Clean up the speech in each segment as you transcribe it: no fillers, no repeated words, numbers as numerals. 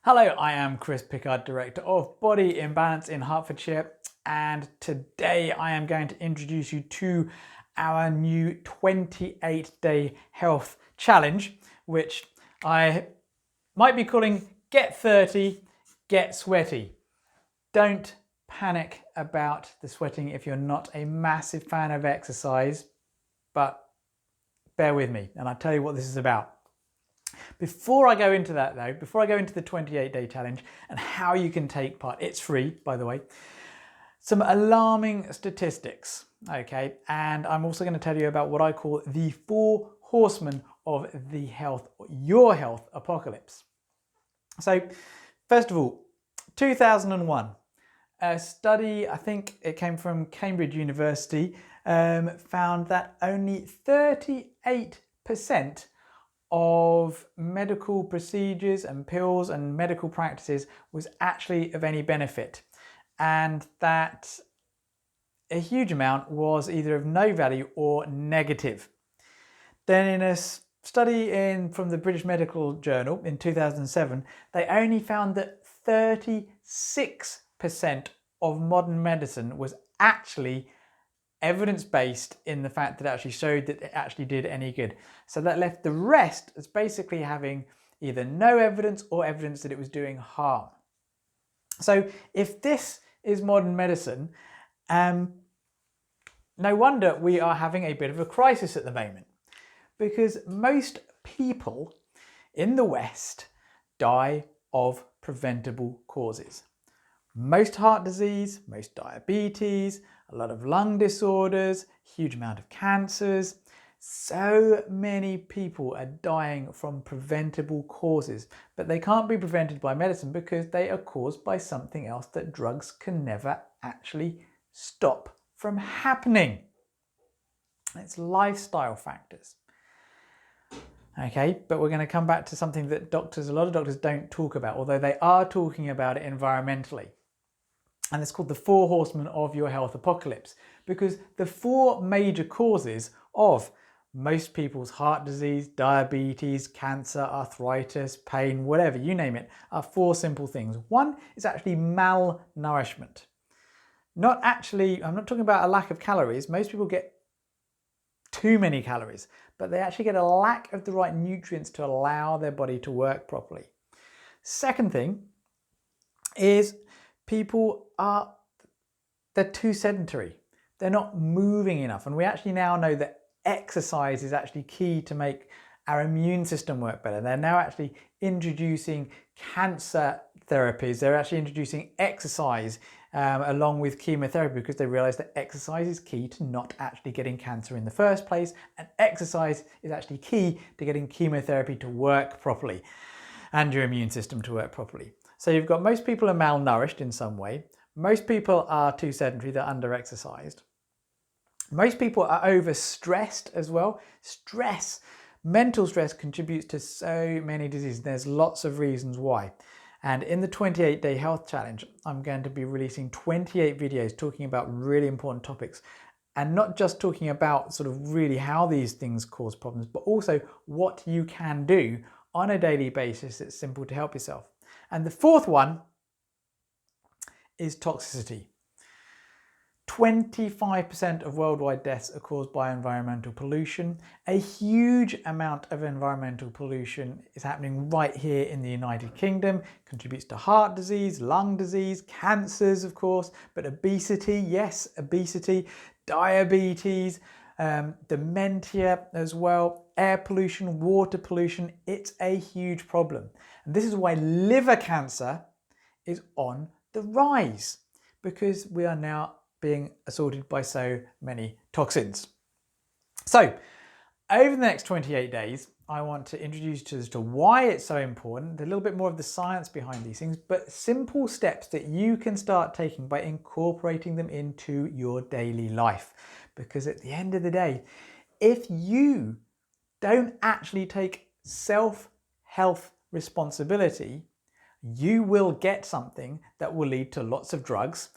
Hello, I am Chris Pickard, Director of Body Imbalance in Hertfordshire, and today I am going to introduce you to our new 28-day health challenge, which I might be calling Get 30, Get Sweaty. Don't panic about the sweating if you're not a massive fan of exercise, but bear with me and I'll tell you what this is about. Before I go into that though, before I go into the 28-day challenge and how you can take part, it's free, by the way, some alarming statistics, okay? And I'm also going to tell you about what I call the 4 horsemen of the health, your health apocalypse. So, first of all, 2001, a study, I think it came from Cambridge University, found that only 38% of medical procedures and pills and medical practices was actually of any benefit, and that a huge amount was either of no value or negative. Then in a study from the British Medical Journal in 2007, they only found that 36% of modern medicine was actually evidence-based in the fact that it actually showed that it actually did any good. So that left the rest as basically having either no evidence or evidence that it was doing harm. So if this is modern medicine, no wonder we are having a bit of a crisis at the moment, because most people in the West die of preventable causes. Most heart disease, most diabetes, a lot of lung disorders, huge amount of cancers. So many people are dying from preventable causes, but they can't be prevented by medicine because they are caused by something else that drugs can never actually stop from happening. It's lifestyle factors. Okay, but we're going to come back to something that a lot of doctors don't talk about, although they are talking about it environmentally. And it's called the 4 horsemen of your health apocalypse, because the 4 major causes of most people's heart disease, diabetes, cancer, arthritis, pain, whatever, you name it, are 4 simple things. One is actually malnourishment. I'm not talking about a lack of calories. Most people get too many calories, but they actually get a lack of the right nutrients to allow their body to work properly. Second thing is they're too sedentary. They're not moving enough. And we actually now know that exercise is actually key to make our immune system work better. They're now actually introducing cancer therapies. They're actually introducing exercise along with chemotherapy, because they realize that exercise is key to not actually getting cancer in the first place. And exercise is actually key to getting chemotherapy to work properly and your immune system to work properly. So you've got most people are malnourished in some way. Most people are too sedentary, they're under-exercised. Most people are overstressed as well. Mental stress contributes to so many diseases. There's lots of reasons why. And in the 28-day health challenge, I'm going to be releasing 28 videos talking about really important topics, and not just talking about sort of really how these things cause problems, but also what you can do on a daily basis that's simple to help yourself. And the 4th one is toxicity. 25% of worldwide deaths are caused by environmental pollution. A huge amount of environmental pollution is happening right here in the United Kingdom, contributes to heart disease, lung disease, cancers, of course, but obesity, yes, obesity, diabetes, dementia as well, air pollution, water pollution. It's a huge problem. And this is why liver cancer is on the rise, because we are now being assaulted by so many toxins. So over the next 28 days, I want to introduce you as to why it's so important, a little bit more of the science behind these things, but simple steps that you can start taking by incorporating them into your daily life. Because at the end of the day, if you don't actually take self-health responsibility, you will get something that will lead to lots of drugs,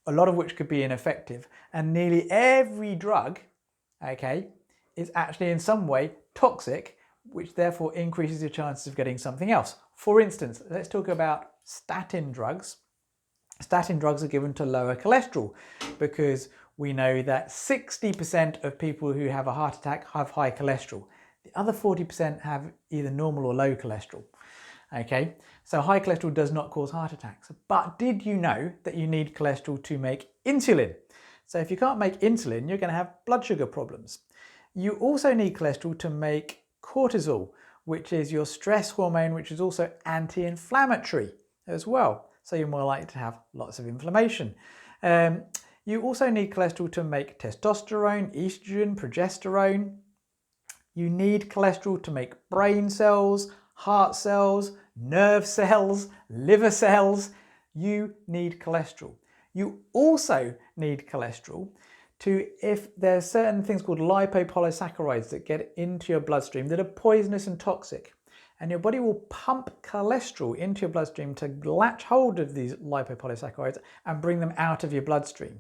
a lot of which could be ineffective. And nearly every drug, okay, is actually in some way toxic which therefore increases your chances of getting something else. For instance, let's talk about statin drugs. Statin drugs are given to lower cholesterol because we know that 60% of people who have a heart attack have high cholesterol. The other 40% have either normal or low cholesterol. Okay, so high cholesterol does not cause heart attacks. But did you know that you need cholesterol to make insulin? So if you can't make insulin, you're going to have blood sugar problems. You also need cholesterol to make cortisol, which is your stress hormone, which is also anti-inflammatory as well. So you're more likely to have lots of inflammation. You also need cholesterol to make testosterone, estrogen, progesterone. You need cholesterol to make brain cells, heart cells, nerve cells, liver cells. You need cholesterol. You also need cholesterol to, if there's certain things called lipopolysaccharides that get into your bloodstream that are poisonous and toxic, and your body will pump cholesterol into your bloodstream to latch hold of these lipopolysaccharides and bring them out of your bloodstream.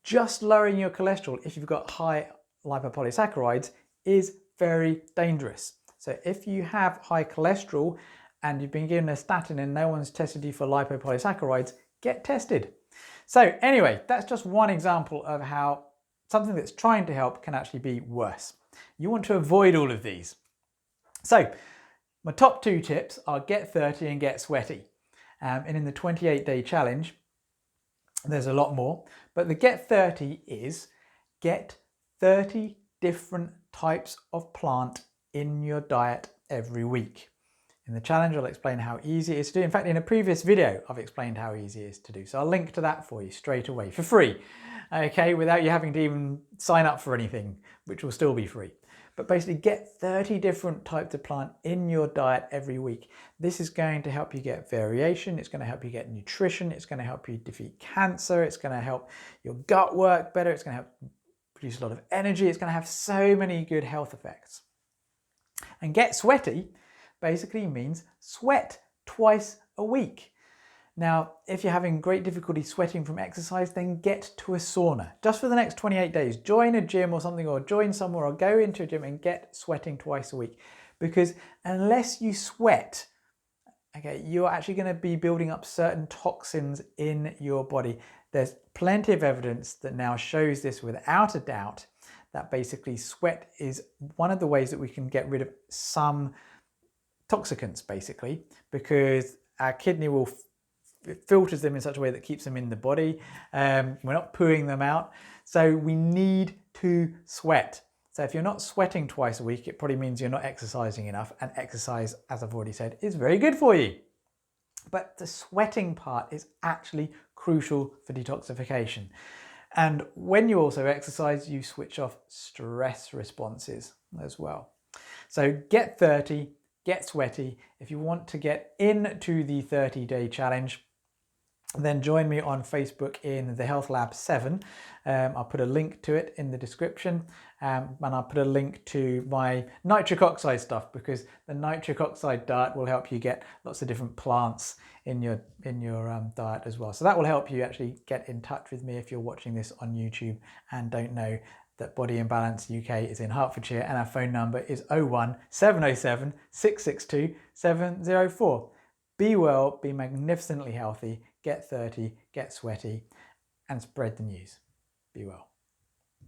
Just lowering your cholesterol, if you've got high lipopolysaccharides, is very dangerous. So if you have high cholesterol and you've been given a statin and no one's tested you for lipopolysaccharides, get tested. So anyway, that's just one example of how something that's trying to help can actually be worse. You want to avoid all of these. So my top 2 tips are get 30 and get sweaty. And in the 28-day challenge, there's a lot more, but the get 30 is get 30 different types of plant in your diet every week. In the challenge, I'll explain how easy it is to do. In fact, in a previous video, I've explained how easy it is to do. So I'll link to that for you straight away for free, okay, without you having to even sign up for anything, which will still be free. But basically get 30 different types of plant in your diet every week. This is going to help you get variation. It's going to help you get nutrition. It's going to help you defeat cancer. It's going to help your gut work better. It's going to help produce a lot of energy. It's going to have so many good health effects. And get sweaty basically means sweat twice a week. Now, if you're having great difficulty sweating from exercise, then get to a sauna. Just for the next 28 days, join a gym or something, or join somewhere, or go into a gym and get sweating twice a week. Because unless you sweat, okay, you're actually going to be building up certain toxins in your body. There's plenty of evidence that now shows this without a doubt, that basically sweat is one of the ways that we can get rid of some toxicants, basically, because our kidney will it filters them in such a way that keeps them in the body. We're not pooing them out. So we need to sweat. So if you're not sweating twice a week, it probably means you're not exercising enough. And exercise, as I've already said, is very good for you. But the sweating part is actually crucial for detoxification. And when you also exercise, you switch off stress responses as well. So get 30, get sweaty. If you want to get into the 30-day challenge, then join me on Facebook in the Health Lab 7. I'll put a link to it in the description, and I'll put a link to my nitric oxide stuff, because the nitric oxide diet will help you get lots of different plants in your diet as well. So that will help you actually get in touch with me if you're watching this on YouTube and don't know that Body Imbalance UK is in Hertfordshire, and our phone number is 01 707 662 704. Be well, be magnificently healthy, get 30, get sweaty, and spread the news. Be well.